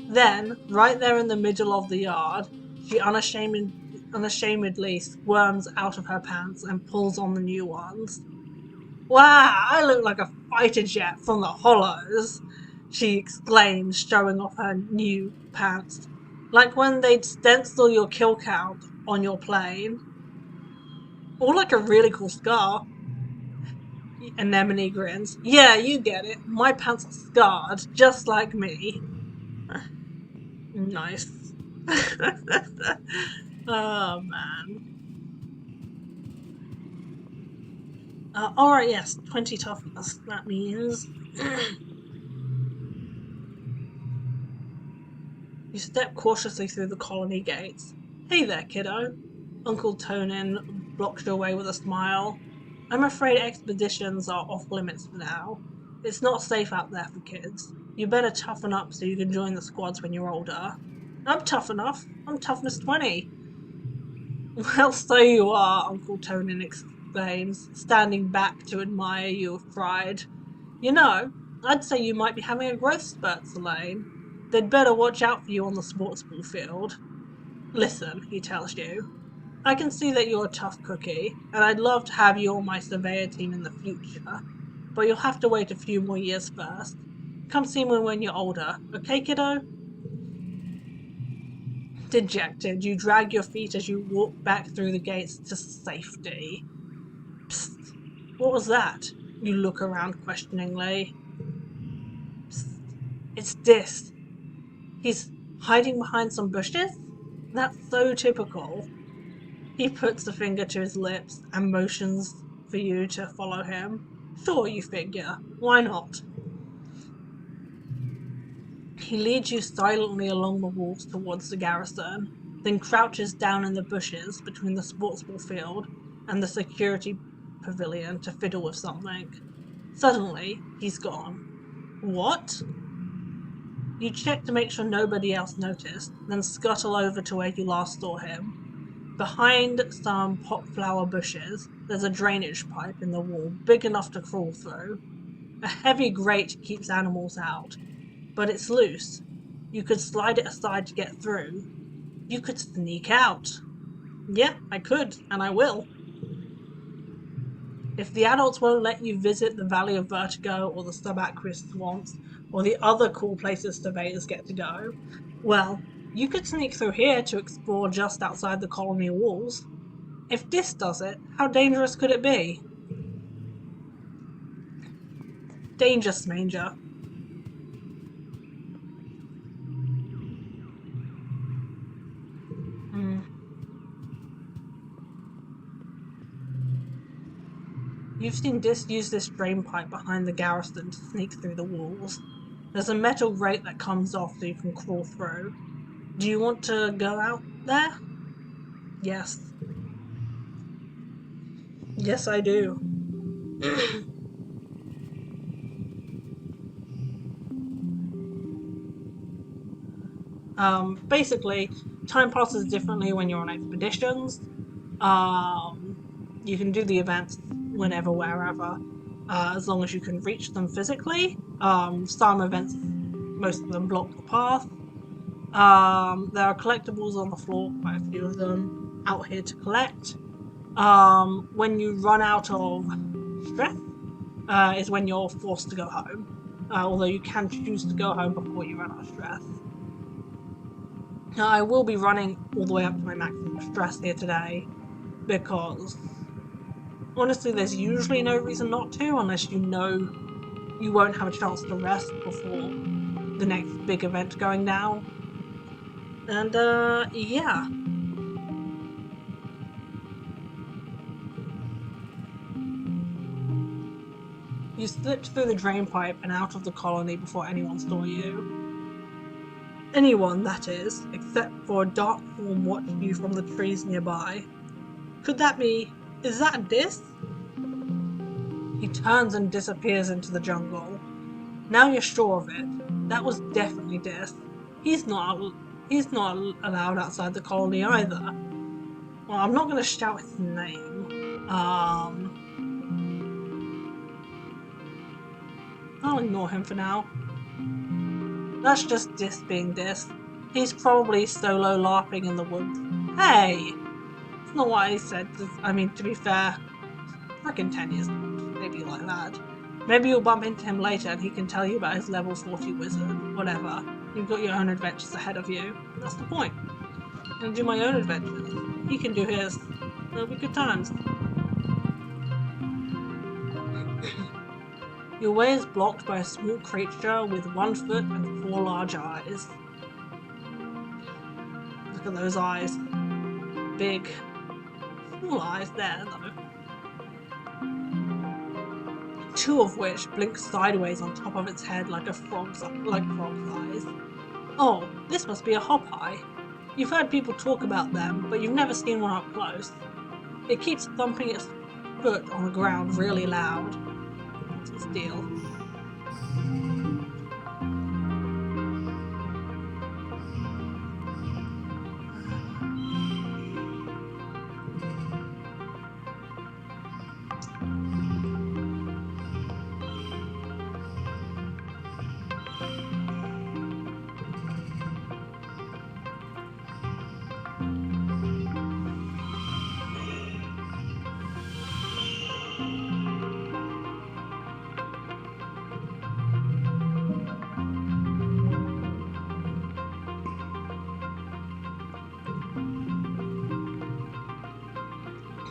Then, right there in the middle of the yard, she unashamedly squirms out of her pants and pulls on the new ones. Wow, I look like a fighter jet from the Hollows, she exclaims, showing off her new pants. Like when they'd stencil your kill count on your plane. Or like a really cool scar. Anemone grins. Yeah, you get it. My pants are scarred, just like me. Nice. Oh, man. Alright, yes, 20 toughness. That means... You step cautiously through the colony gates. Hey there, kiddo. Uncle Tonin blocks your way with a smile. I'm afraid expeditions are off limits for now. It's not safe out there for kids. You better toughen up so you can join the squads when you're older. I'm tough enough. I'm toughness 20. Well, so you are, Uncle Tonin exclaims, standing back to admire you with pride. You know, I'd say you might be having a growth spurt, Selene. They'd better watch out for you on the sportsball field. Listen, he tells you. I can see that you're a tough cookie, and I'd love to have you on my surveyor team in the future, but you'll have to wait a few more years first. Come see me when you're older, okay, kiddo? Dejected, you drag your feet as you walk back through the gates to safety. Psst. What was that? You look around questioningly. Psst, it's Dys. He's hiding behind some bushes? That's so typical. He puts a finger to his lips and motions for you to follow him. Sure, you figure. Why not? He leads you silently along the walls towards the garrison, then crouches down in the bushes between the sportsball field and the security pavilion to fiddle with something. Suddenly, he's gone. What? You check to make sure nobody else noticed, then scuttle over to where you last saw him. Behind some popflower bushes, there's a drainage pipe in the wall big enough to crawl through. A heavy grate keeps animals out, but it's loose. You could slide it aside to get through. You could sneak out. Yeah, I could, and I will. If the adults won't let you visit the Valley of Vertigo or the subaqueous swamps or the other cool places surveyors get to go, well, you could sneak through here to explore just outside the colony walls. If Dys does it, how dangerous could it be? Danger, Smanger. You've seen Dys use this drain pipe behind the garrison to sneak through the walls. There's a metal grate that comes off so you can crawl through. Do you want to go out there? Yes. Yes, I do. Basically, time passes differently when you're on expeditions. You can do the events whenever, wherever, as long as you can reach them physically. Some events, most of them block the path. There are collectibles on the floor, quite a few of them out here to collect. When you run out of stress, is when you're forced to go home. Although you can choose to go home before you run out of stress. Now, I will be running all the way up to my maximum stress here today, because honestly there's usually no reason not to, unless you know you won't have a chance to rest before the next big event going down. And yeah. You slipped through the drain pipe and out of the colony before anyone saw you. Anyone, that is, except for a dark form watching you from the trees nearby. Could that be... is that Dys? He turns and disappears into the jungle. Now you're sure of it. That was definitely Dys. He's not allowed outside the colony either. Well, I'm not going to shout his name. I'll ignore him for now. That's just Dys being Dys. He's probably solo LARPing in the woods. Hey! That's not what I said. I mean, to be fair, frickin' 10 years old. Maybe like that. Maybe you'll bump into him later and he can tell you about his level 40 wizard. Whatever. You've got your own adventures ahead of you. That's the point. I'm gonna do my own adventures. He can do his. It'll be good times. Your way is blocked by a small creature with 1 foot and 4 large eyes. Look at those eyes. Big. Small eyes there, though. 2 of which blink sideways on top of its head like frog's eyes. Oh, this must be a hop eye. You've heard people talk about them, but you've never seen one up close. It keeps thumping its foot on the ground really loud. What's its deal?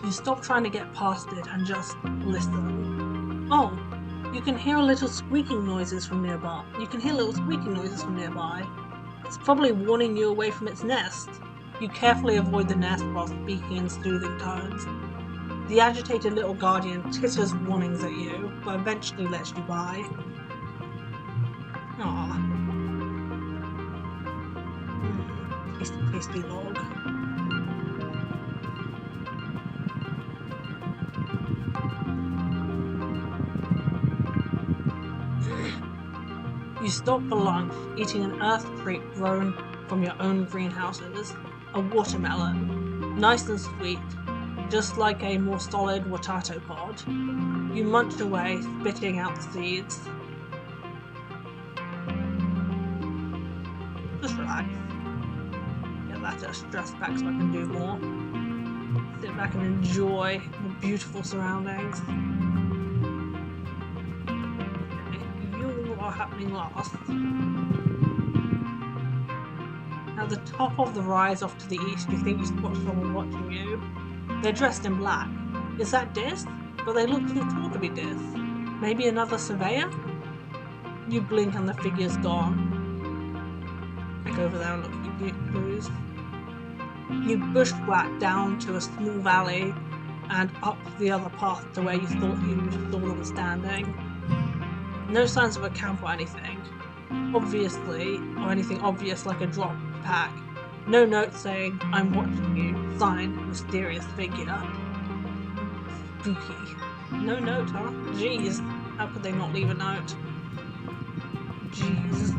You stop trying to get past it and just listen. Oh, you can hear little squeaking noises from nearby. It's probably warning you away from its nest. You carefully avoid the nest while speaking in soothing tones. The agitated little guardian titters warnings at you, but eventually lets you by. Aww. Tasty log. You stop for lunch, eating an earth treat grown from your own greenhouses. A watermelon. Nice and sweet, just like a more solid potato pod. You munch away, spitting out the seeds. Just relax. Get that stress back so I can do more. Sit back and enjoy the beautiful surroundings. You are happening last. At the top of the rise off to the east, you think you spot someone watching you. They're dressed in black. Is that Dys? But they look too tall to be Dys. Maybe another surveyor? You blink and the figure's gone. Back over there and look at you clues. You bushwhack down to a small valley and up the other path to where you thought you saw them standing. No signs of a camp or anything. Obviously, or anything obvious like a drop pack. No note saying, I'm watching you. Signed, mysterious figure. Spooky. No note, huh? Jeez. How could they not leave a note? Jeez.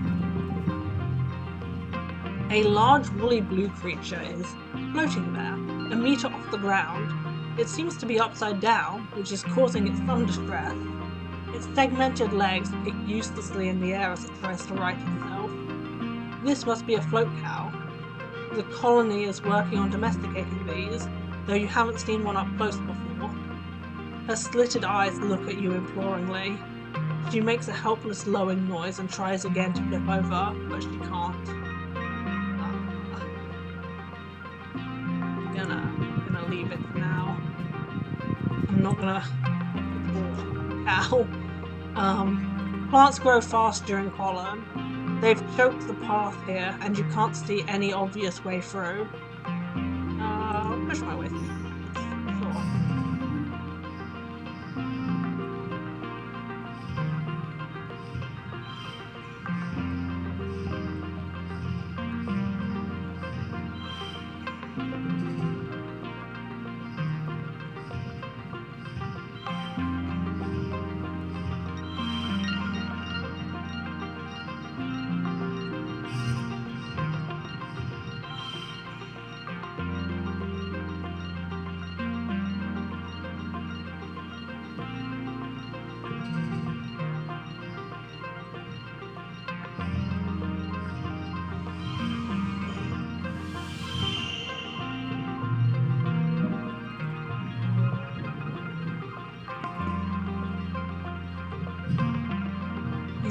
A large woolly blue creature is floating there, a meter off the ground. It seems to be upside down, which is causing it some distress. Its segmented legs kick uselessly in the air as it tries to right itself. This must be a float cow. The colony is working on domesticating these, though you haven't seen one up close before. Her slitted eyes look at you imploringly. She makes a helpless lowing noise and tries again to flip over, but she can't. I'm gonna leave it for now. I'm not gonna cow. Plants grow fast during pollen. They've choked the path here, and you can't see any obvious way through. I'll push my way through. Sure.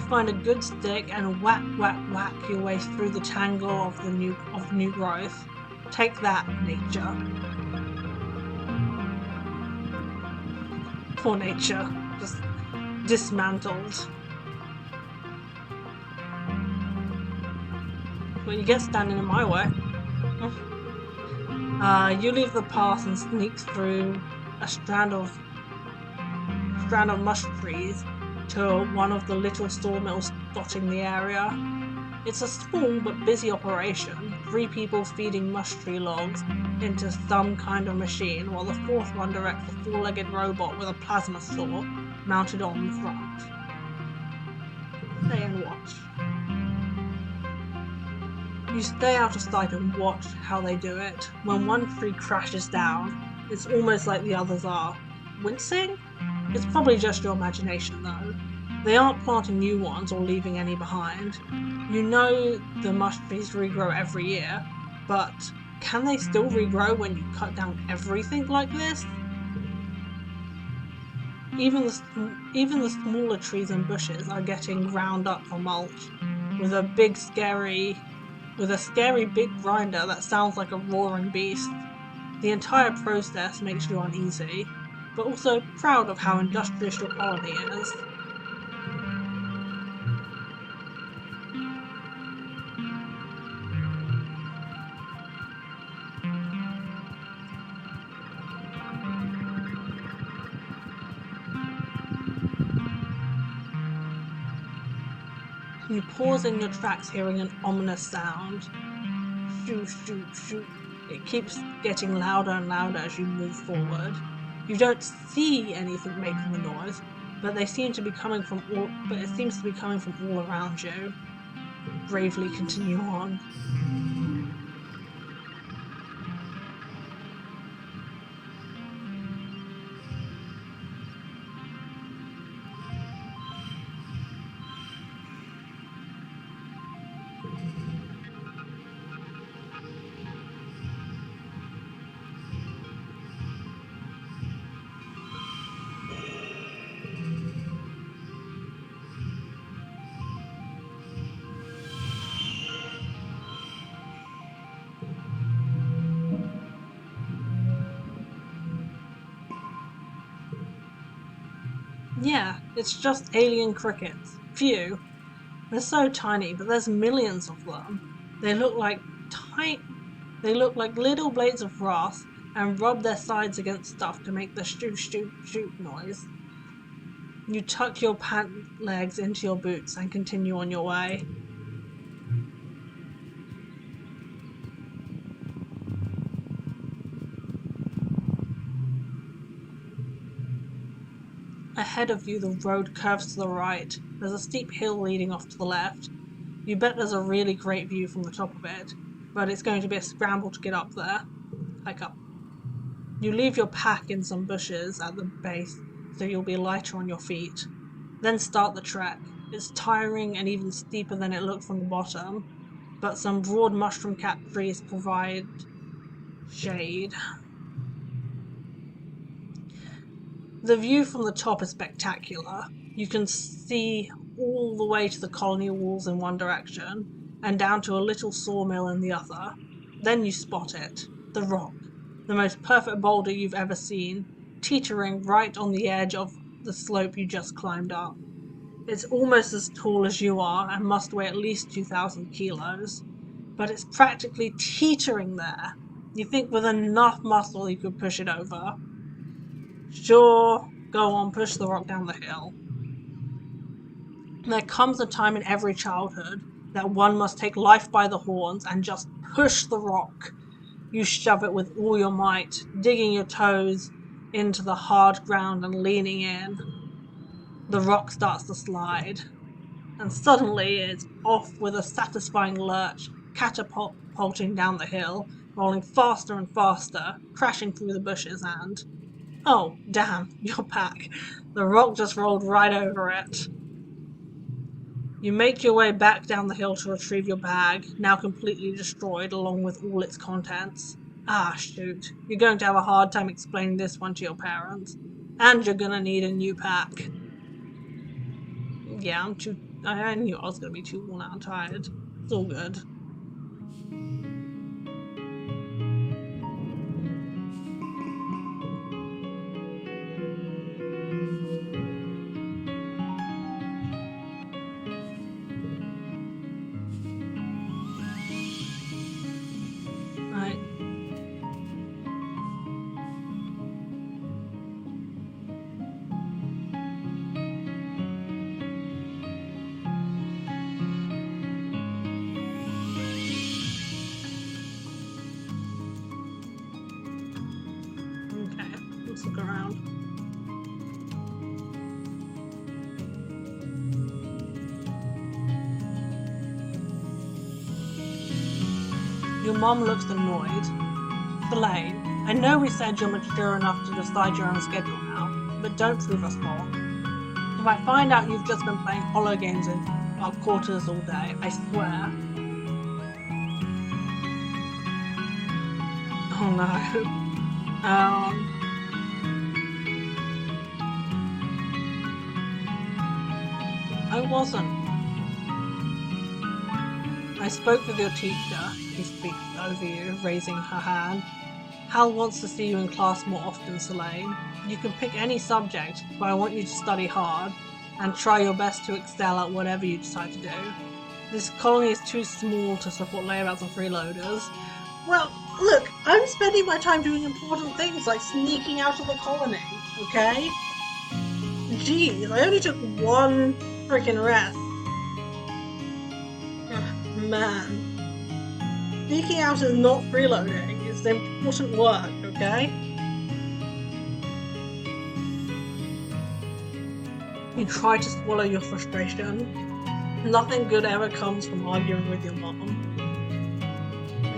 Find a good stick and whack your way through the tangle of the new growth. Take that, nature. Poor nature, just dismantled. Well, you get standing in my way. You leave the path and sneak through a strand of mush trees to one of the little sawmills dotting the area. It's a small but busy operation, 3 people feeding mush tree logs into some kind of machine, while the 4th one directs a 4-legged robot with a plasma saw mounted on the front. Stay and watch. You stay out of sight and watch how they do it. When one tree crashes down, it's almost like the others are wincing? It's probably just your imagination though. They aren't planting new ones or leaving any behind. You know the mush trees regrow every year, but can they still regrow when you cut down everything like this? Even the smaller trees and bushes are getting ground up for mulch, with a scary big grinder that sounds like a roaring beast. The entire process makes you uneasy, but also proud of how industrious your colony is. You pause in your tracks, hearing an ominous sound. Shoo, shoo, shoo. It keeps getting louder and louder as you move forward. You don't see anything making the noise, but it seems to be coming from all around you. Bravely continue on. Yeah, it's just alien crickets. Few. They're so tiny, but there's millions of them. They look like little blades of grass and rub their sides against stuff to make the shoot shoot shoot noise. You tuck your pant legs into your boots and continue on your way. Ahead of you, the road curves to the right. There's a steep hill leading off to the left. You bet there's a really great view from the top of it, but it's going to be a scramble to get up there. Hike up. You leave your pack in some bushes at the base, so you'll be lighter on your feet. Then start the trek. It's tiring and even steeper than it looked from the bottom, but some broad mushroom-capped trees provide shade. The view from the top is spectacular. You can see all the way to the colony walls in one direction, and down to a little sawmill in the other. Then you spot it, the rock, the most perfect boulder you've ever seen, teetering right on the edge of the slope you just climbed up. It's almost as tall as you are and must weigh at least 2,000 kilos, but it's practically teetering there. You think with enough muscle you could push it over. Sure, go on, push the rock down the hill. There comes a time in every childhood that one must take life by the horns and just push the rock. You shove it with all your might, digging your toes into the hard ground and leaning in. The rock starts to slide, and suddenly it's off with a satisfying lurch, catapulting down the hill, rolling faster and faster, crashing through the bushes and... Oh, damn, your pack. The rock just rolled right over it. You make your way back down the hill to retrieve your bag, now completely destroyed along with all its contents. Ah, shoot. You're going to have a hard time explaining this one to your parents. And you're gonna need a new pack. Yeah, I knew I was gonna be too worn out and tired. It's all good. Right. Okay, let's look around. Your mom looks annoyed. Elaine, I know we said you're mature enough to decide your own schedule now, but don't prove us wrong. If I find out you've just been playing holo games in our quarters all day, I swear. Oh no. I wasn't. I spoke with your teacher, he speaks over you, raising her hand. Hal wants to see you in class more often, Selene. You can pick any subject, but I want you to study hard and try your best to excel at whatever you decide to do. This colony is too small to support layabouts and freeloaders. Well, look, I'm spending my time doing important things like sneaking out of the colony, okay? Jeez, I only took one freaking rest. Man. Sneaking out is not freeloading, it's important work, okay? You try to swallow your frustration. Nothing good ever comes from arguing with your mom.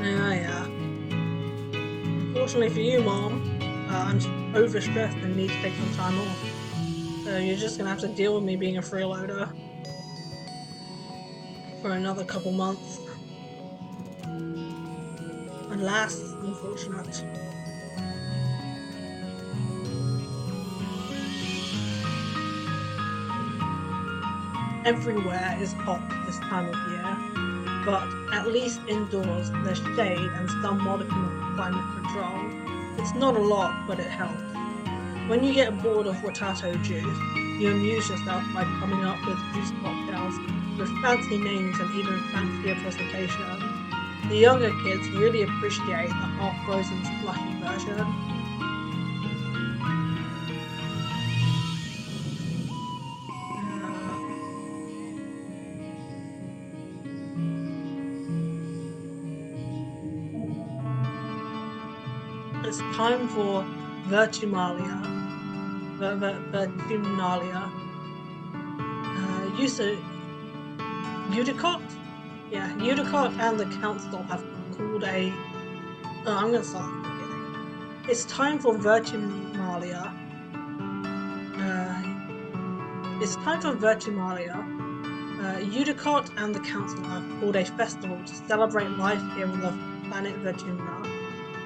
Yeah. Unfortunately for you, Mom, I'm overstressed and need to take some time off. So you're just gonna have to deal with me being a freeloader for another couple months. Alas, unfortunate. Everywhere is hot this time of year, but at least indoors there's shade and some modicum of climate control. It's not a lot, but it helps. When you get bored of potato juice, you amuse yourself by coming up with juice cocktails with fancy names and even fancier presentation. The younger kids really appreciate the half-frozen slushy version. It's time for Vertumnalia. Udicott? Yeah, Udicott and the council have called a... Oh, I'm gonna start at the beginning. It's time for Vertumnalia. Udicott and the council have called a festival to celebrate life here on the planet Vertumna.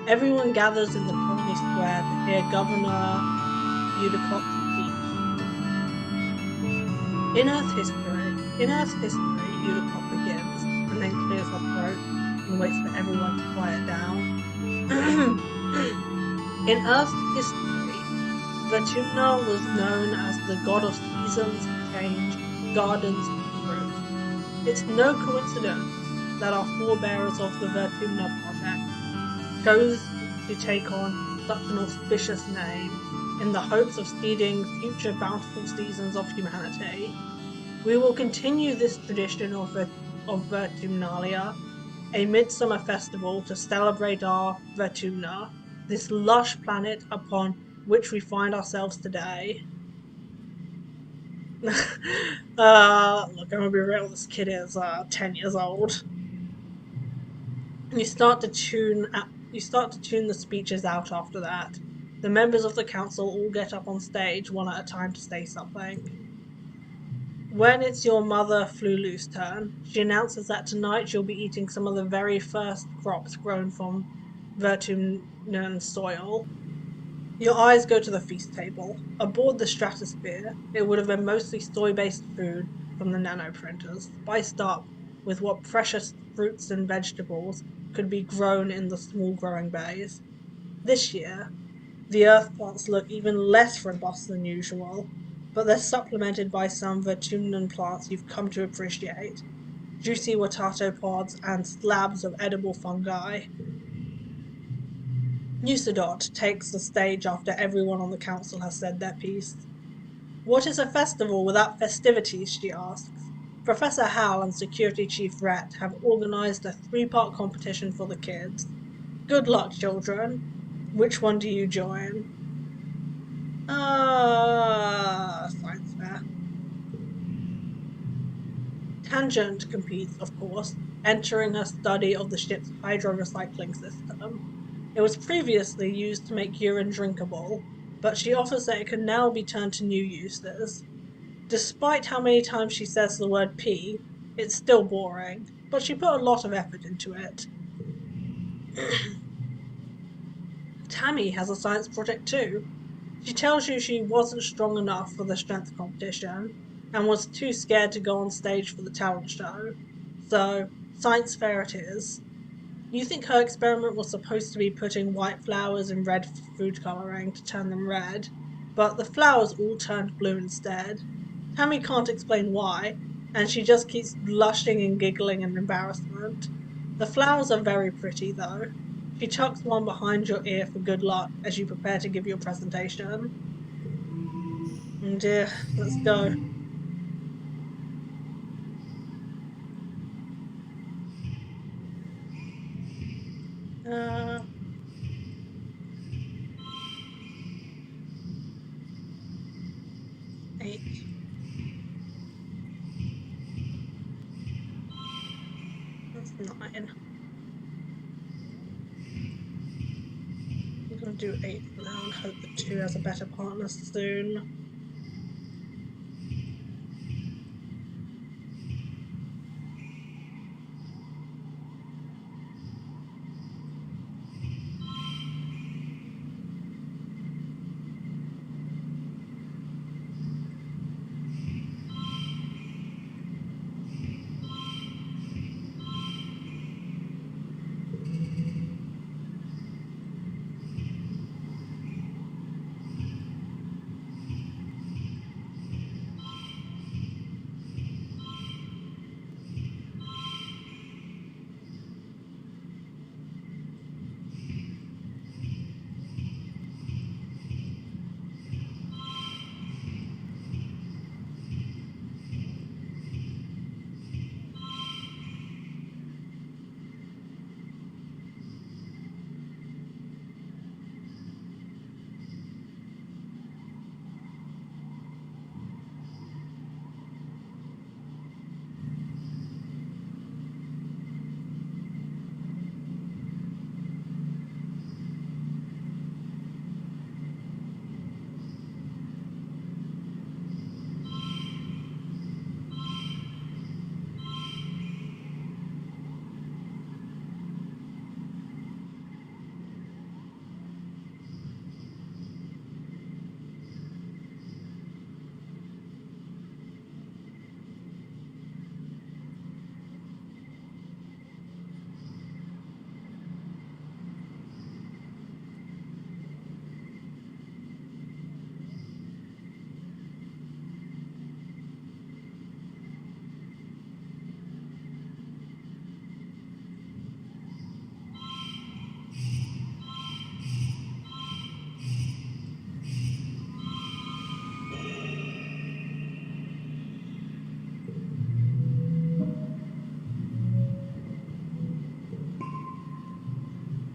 Everyone gathers in the colony square to hear Governor Udicott's speech. In Earth's history, Udicott begins, and then clears her throat and waits for everyone to quiet down. In Earth's history, Vertumna was known as the god of seasons, change, gardens, and fruit. It's no coincidence that our forebearers of the Vertumna project chose to take on such an auspicious name in the hopes of seeding future bountiful seasons of humanity. We will continue this tradition of Vertumnalia, a midsummer festival to celebrate our Vertumna, this lush planet upon which we find ourselves today. Look, I'm gonna be real, this kid is 10 years old. You start to tune the speeches out after that. The members of the council all get up on stage one at a time to say something. When it's your mother Flulu's turn, she announces that tonight you'll be eating some of the very first crops grown from Vertumnan soil. Your eyes go to the feast table. Aboard the Stratosphere, it would have been mostly soy-based food from the nanoprinters, spiced up with what precious fruits and vegetables could be grown in the small growing bays. This year, the earth plants look even less robust than usual, but they're supplemented by some Vertumnan plants you've come to appreciate. Juicy watato pods and slabs of edible fungi. Usadot takes the stage after everyone on the council has said their piece. What is a festival without festivities, she asks. Professor Hal and Security Chief Rhett have organised a 3-part competition for the kids. Good luck, children. Which one do you join? Science fair. Tangent competes, of course, entering a study of the ship's hydro-recycling system. It was previously used to make urine drinkable, but she offers that it can now be turned to new uses. Despite how many times she says the word pee, it's still boring, but she put a lot of effort into it. Tammy has a science project too. She tells you she wasn't strong enough for the strength competition, and was too scared to go on stage for the talent show. So, science fair it is. You think her experiment was supposed to be putting white flowers in red food coloring to turn them red, but the flowers all turned blue instead. Tammy can't explain why, and she just keeps blushing and giggling in embarrassment. The flowers are very pretty, though. She tucks one behind your ear for good luck as you prepare to give your presentation. Oh dear, let's go. Uh, 8. That's 9. I'm gonna do 8 for now and hope that 2 has a better partner soon.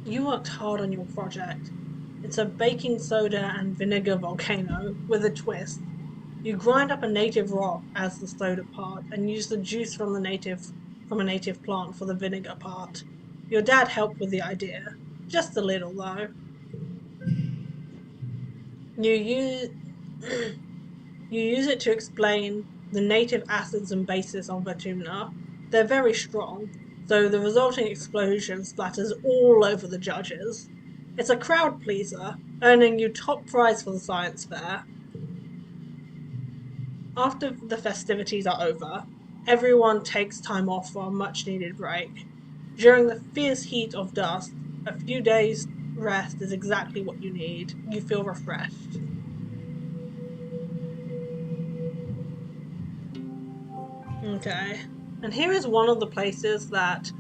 You worked hard on your project. It's a baking soda and vinegar volcano with a twist. You grind up a native rock as the soda part and use the juice from a native plant for the vinegar part. Your dad helped with the idea. Just a little though. You use you use it to explain the native acids and bases on Vertumna. They're very strong, so the resulting explosion splatters all over the judges. It's a crowd pleaser, earning you top prize for the science fair. After the festivities are over, everyone takes time off for a much needed break. During the fierce heat of dust, a few days' rest is exactly what you need. You feel refreshed. Okay. And here is one of the places that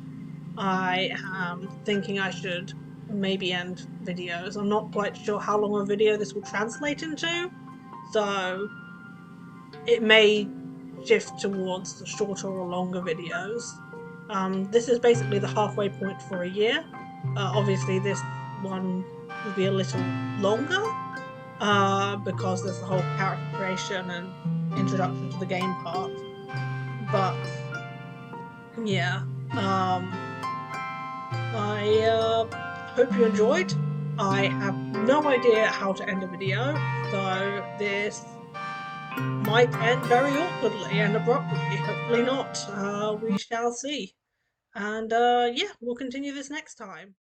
I am thinking I should maybe end videos. I'm not quite sure how long a video this will translate into, so it may shift towards the shorter or longer videos. This is basically the halfway point for a year. Obviously, this one will be a little longer because there's the whole character creation and introduction to the game part. But yeah, I hope you enjoyed. I have no idea how to end a video, so this might end very awkwardly and abruptly. Hopefully not. We shall see. And yeah, we'll continue this next time.